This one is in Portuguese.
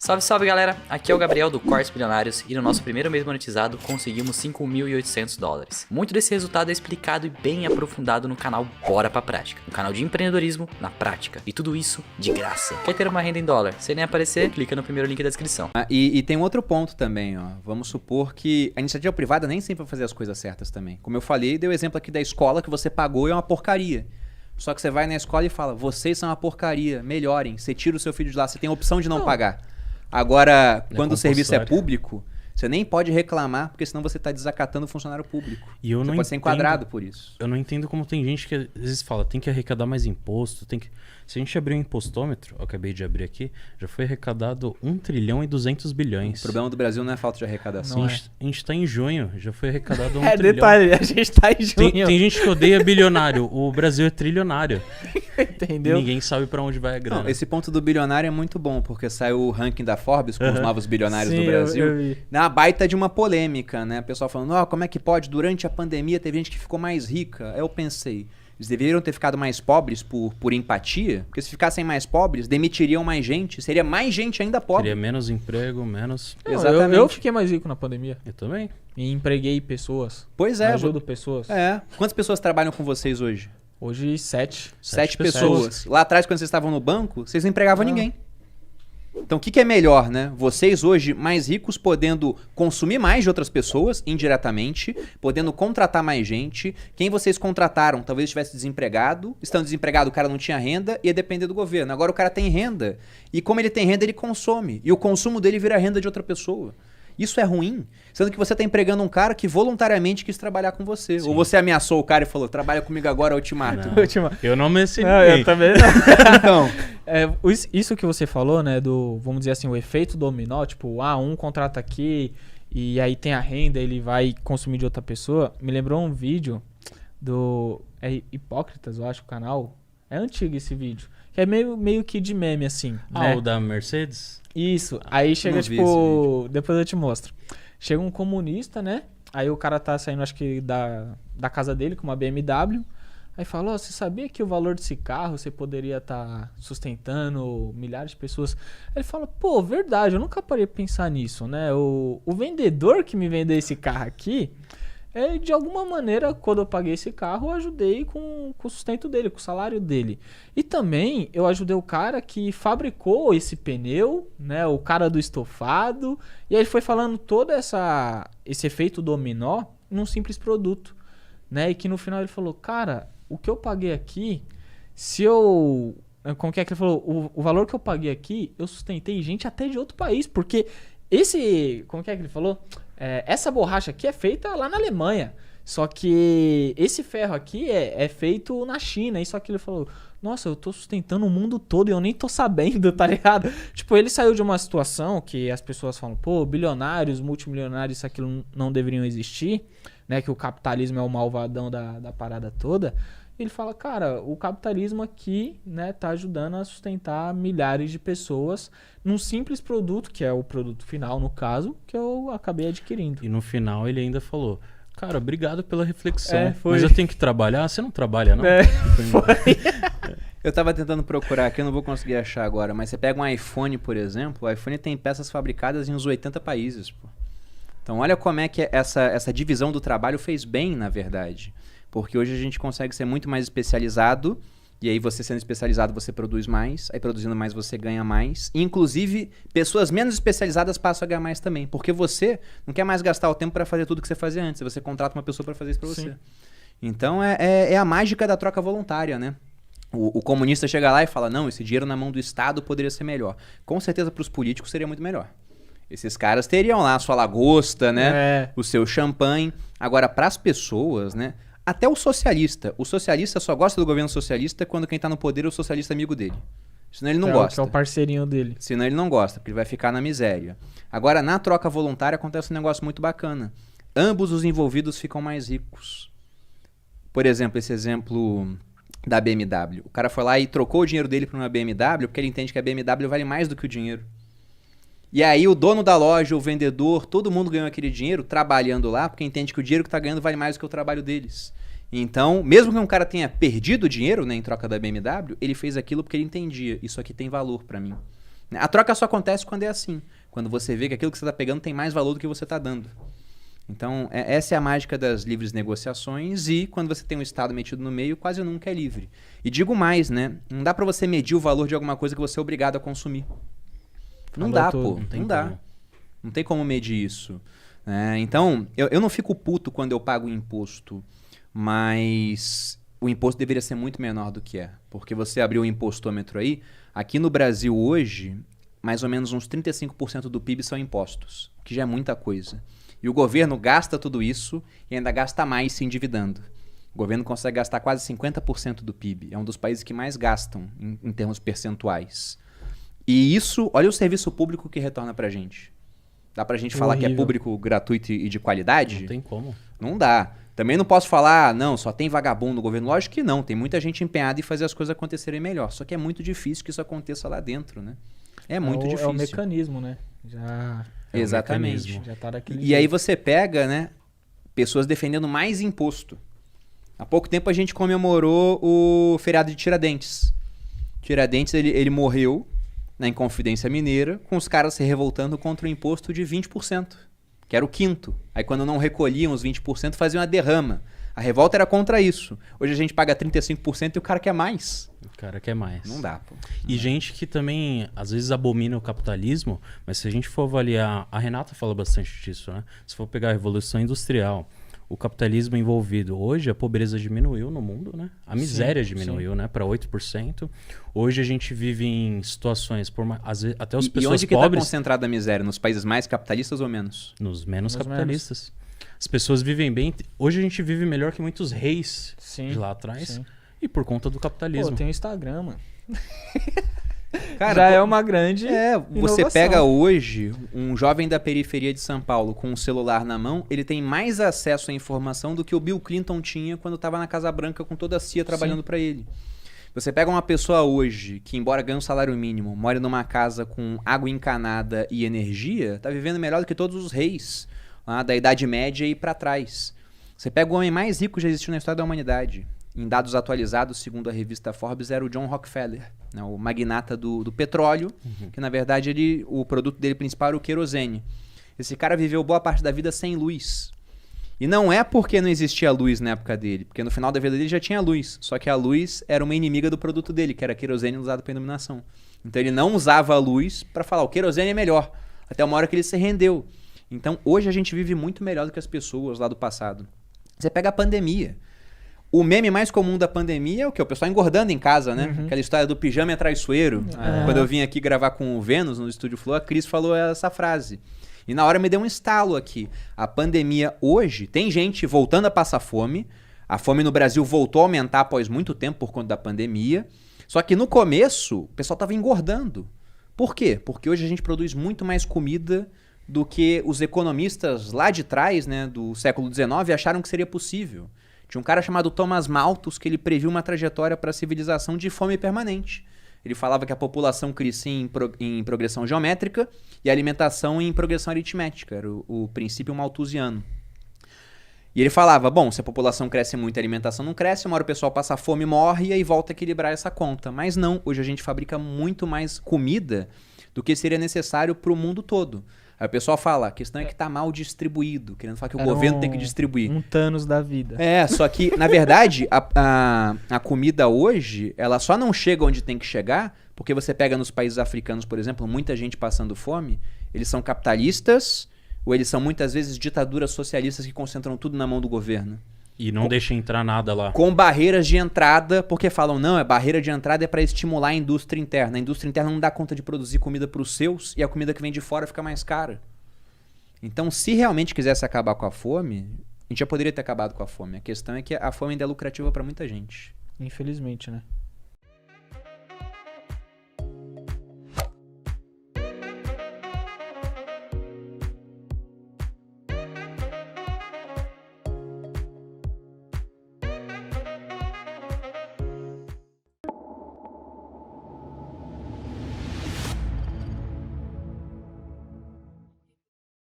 Salve, salve galera, aqui é o Gabriel do Cortes Bilionários e no nosso primeiro mês monetizado conseguimos $5.800. Muito desse resultado é explicado e bem aprofundado no canal Bora Pra Prática, um canal de empreendedorismo na prática, e tudo isso de graça. Quer ter uma renda em dólar sem nem aparecer? Clica no primeiro link da descrição. E tem um outro ponto também, ó. Vamos supor que a iniciativa privada nem sempre vai fazer as coisas certas também. Como eu falei, dei o exemplo aqui da escola que você pagou e é uma porcaria. Só que você vai na escola e fala, vocês são uma porcaria, melhorem, você tira o seu filho de lá, você tem a opção de não pagar. Agora, quando o serviço é público, você nem pode reclamar, porque senão você está desacatando o funcionário público. E eu você não pode ser enquadrado por isso. Eu não entendo como tem gente que às vezes fala, tem que arrecadar mais imposto, tem que... Se a gente abrir um impostômetro, eu acabei de abrir aqui, já foi arrecadado 1 trilhão e 200 bilhões. O problema do Brasil não é falta de arrecadação. A gente tá em junho, já foi arrecadado 1 trilhão. Detalhe, a gente tá em junho. Tem gente que odeia bilionário, o Brasil é trilionário. Entendeu? Ninguém sabe pra onde vai a grana. Não, esse ponto do bilionário é muito bom, porque saiu o ranking da Forbes com os novos bilionários do Brasil. Eu vi. Na baita de uma polêmica, né? O pessoal falando, como é que pode? Durante a pandemia teve gente que ficou mais rica. Aí eu pensei, eles deveriam ter ficado mais pobres por empatia, porque se ficassem mais pobres, demitiriam mais gente, seria mais gente ainda pobre. Seria menos emprego, menos... Não, Exatamente. eu fiquei mais rico na pandemia. Eu também. E empreguei pessoas. Pois é. Ajudo pessoas. Quantas pessoas trabalham com vocês hoje? Hoje, 7. 7 pessoas. Lá atrás, quando vocês estavam no banco, vocês não empregavam ninguém. Então, o que é melhor, né? Vocês hoje, mais ricos, podendo consumir mais de outras pessoas, indiretamente, podendo contratar mais gente. Quem vocês contrataram talvez estivesse desempregado. Estando desempregado, o cara não tinha renda, ia depender do governo. Agora o cara tem renda. E como ele tem renda, ele consome. E o consumo dele vira renda de outra pessoa. Isso é ruim, sendo que você está empregando um cara que voluntariamente quis trabalhar com você. Sim. Ou você ameaçou o cara e falou, trabalha comigo agora, ultimato. Eu não ameacei ninguém. Eu também não. Então... isso que você falou, né, vamos dizer assim, o efeito dominó, tipo, um contrata aqui e aí tem a renda, ele vai consumir de outra pessoa, me lembrou um vídeo do Hipócritas, eu acho, o canal. É antigo esse vídeo, que é meio que de meme, assim. Né? O da Mercedes? Isso, aí chega tipo, depois eu te mostro. Chega um comunista, né? Aí o cara tá saindo, acho que da casa dele com uma BMW. Aí fala, você sabia que o valor desse carro você poderia estar sustentando milhares de pessoas? Aí ele fala, verdade, eu nunca parei pra pensar nisso, né? O vendedor que me vendeu esse carro aqui, de alguma maneira, quando eu paguei esse carro, eu ajudei com o sustento dele, com o salário dele. E também eu ajudei o cara que fabricou esse pneu, né? O cara do estofado. E aí ele foi falando todo esse efeito dominó num simples produto, né? E que no final ele falou, cara, o que eu paguei aqui, como que é que ele falou? O valor que eu paguei aqui, eu sustentei gente até de outro país, porque como que é que ele falou? Essa borracha aqui é feita lá na Alemanha, só que esse ferro aqui é feito na China. Isso aqui ele falou, nossa, eu tô sustentando o mundo todo e eu nem tô sabendo, tá ligado? Tipo, ele saiu de uma situação que as pessoas falam, bilionários, multimilionários, isso aquilo não deveriam existir, né? Que o capitalismo é o malvadão da parada toda. Ele fala, cara, o capitalismo aqui, né, tá ajudando a sustentar milhares de pessoas num simples produto, que é o produto final, no caso, que eu acabei adquirindo. E no final ele ainda falou, cara, obrigado pela reflexão, foi. mas eu tenho que trabalhar? Você não trabalha, não? Eu tava tentando procurar aqui, eu não vou conseguir achar agora, mas você pega um iPhone, por exemplo, o iPhone tem peças fabricadas em uns 80 países, pô. Então olha como é que essa divisão do trabalho fez bem, na verdade. Porque hoje a gente consegue ser muito mais especializado, e aí você sendo especializado você produz mais, aí produzindo mais você ganha mais. E, inclusive, pessoas menos especializadas passam a ganhar mais também, porque você não quer mais gastar o tempo para fazer tudo que você fazia antes, você contrata uma pessoa para fazer isso para você. Então é a mágica da troca voluntária, né? O comunista chega lá e fala, não, esse dinheiro na mão do Estado poderia ser melhor. Com certeza para os políticos seria muito melhor. Esses caras teriam lá a sua lagosta, né? O seu champanhe. Agora, para as pessoas, né? Até o socialista só gosta do governo socialista quando quem tá no poder é o socialista amigo dele. Senão ele não gosta. Que é o parceirinho dele. Senão ele não gosta, porque ele vai ficar na miséria. Agora, na troca voluntária acontece um negócio muito bacana. Ambos os envolvidos ficam mais ricos. Por exemplo, esse exemplo da BMW. O cara foi lá e trocou o dinheiro dele por uma BMW porque ele entende que a BMW vale mais do que o dinheiro. E aí o dono da loja, o vendedor, todo mundo ganhou aquele dinheiro trabalhando lá, porque entende que o dinheiro que está ganhando vale mais do que o trabalho deles. Então, mesmo que um cara tenha perdido dinheiro, né, em troca da BMW, ele fez aquilo porque ele entendia, isso aqui tem valor para mim. A troca só acontece quando é assim. Quando você vê que aquilo que você está pegando tem mais valor do que você está dando. Então, essa é a mágica das livres negociações e quando você tem um Estado metido no meio, quase nunca é livre. E digo mais, né? Não dá para você medir o valor de alguma coisa que você é obrigado a consumir. Não dá, pô. Não dá. Não tem como medir isso. Então, eu não fico puto quando eu pago imposto, mas o imposto deveria ser muito menor do que é. Porque você abriu o impostômetro aí, aqui no Brasil hoje, mais ou menos uns 35% do PIB são impostos, que já é muita coisa. E o governo gasta tudo isso e ainda gasta mais se endividando. O governo consegue gastar quase 50% do PIB. É um dos países que mais gastam em termos percentuais. E isso, olha o serviço público que retorna pra gente. Dá pra gente falar que é público, gratuito e de qualidade? Não tem como. Não dá. Também não posso falar, não, só tem vagabundo no governo. Lógico que não. Tem muita gente empenhada em fazer as coisas acontecerem melhor. Só que é muito difícil que isso aconteça lá dentro, né? É muito difícil. É o mecanismo, né? Exatamente. Já tá daquele E jeito. aí você pega, né, pessoas defendendo mais imposto. Há pouco tempo a gente comemorou o feriado de Tiradentes. Tiradentes, ele morreu na Inconfidência Mineira, com os caras se revoltando contra o imposto de 20%, que era o quinto. Aí quando não recolhiam os 20%, faziam uma derrama. A revolta era contra isso. Hoje a gente paga 35% e o cara quer mais. O cara quer mais. Não dá, pô. E gente que também, às vezes, abomina o capitalismo, mas se a gente for avaliar... A Renata fala bastante disso, né? Se for pegar a Revolução Industrial, o capitalismo envolvido hoje, a pobreza diminuiu no mundo, né? A miséria diminuiu, né? Para 8%. Hoje a gente vive em situações, às vezes, até as pessoas pobres... E onde que está concentrada a miséria? Nos países mais capitalistas ou menos? Nos menos capitalistas. As pessoas vivem bem. Hoje a gente vive melhor que muitos reis de lá atrás. Sim. E por conta do capitalismo. Pô, tem o Instagram, mano. Cara, já é uma grande você inovação. pega hoje um jovem da periferia de São Paulo com um celular na mão, ele tem mais acesso à informação do que o Bill Clinton tinha quando estava na Casa Branca com toda a CIA trabalhando para ele. Você pega uma pessoa hoje que, embora ganhe um salário mínimo, mora numa casa com água encanada e energia, tá vivendo melhor do que todos os reis lá da Idade Média e para trás. Você pega o homem mais rico que já existiu na história da humanidade. Em dados atualizados, segundo a revista Forbes, era o John Rockefeller, né, o magnata do petróleo, que na verdade o produto dele principal era o querosene. Esse cara viveu boa parte da vida sem luz. E não é porque não existia luz na época dele, porque no final da vida dele já tinha luz, só que a luz era uma inimiga do produto dele, que era querosene usado para iluminação. Então ele não usava a luz para falar, o querosene é melhor, até uma hora que ele se rendeu. Então hoje a gente vive muito melhor do que as pessoas lá do passado. Você pega a pandemia. O meme mais comum da pandemia é o quê? O pessoal engordando em casa, né? Aquela história do pijama é traiçoeiro. Quando eu vim aqui gravar com o Vênus no Estúdio Flow, a Cris falou essa frase. E na hora me deu um estalo aqui. A pandemia hoje, tem gente voltando a passar fome. A fome no Brasil voltou a aumentar após muito tempo por conta da pandemia. Só que no começo, o pessoal estava engordando. Por quê? Porque hoje a gente produz muito mais comida do que os economistas lá de trás, né, do século XIX, acharam que seria possível. Tinha um cara chamado Thomas Malthus que ele previu uma trajetória para a civilização de fome permanente. Ele falava que a população crescia em progressão geométrica e a alimentação em progressão aritmética, era o princípio malthusiano. E ele falava, bom, se a população cresce muito e a alimentação não cresce, uma hora o pessoal passa fome, morre e aí volta a equilibrar essa conta. Mas não, hoje a gente fabrica muito mais comida do que seria necessário para o mundo todo. Aí o pessoal fala, a questão é que tá mal distribuído, querendo falar que o governo tem que distribuir. Um Thanos da vida. Só que, na verdade, a comida hoje, ela só não chega onde tem que chegar, porque você pega nos países africanos, por exemplo, muita gente passando fome, eles são capitalistas, ou eles são muitas vezes ditaduras socialistas que concentram tudo na mão do governo. E não deixa entrar nada lá. Com barreiras de entrada, porque falam, não, a barreira de entrada é para estimular a indústria interna. A indústria interna não dá conta de produzir comida para os seus e a comida que vem de fora fica mais cara. Então, se realmente quisesse acabar com a fome, a gente já poderia ter acabado com a fome. A questão é que a fome ainda é lucrativa para muita gente. Infelizmente, né?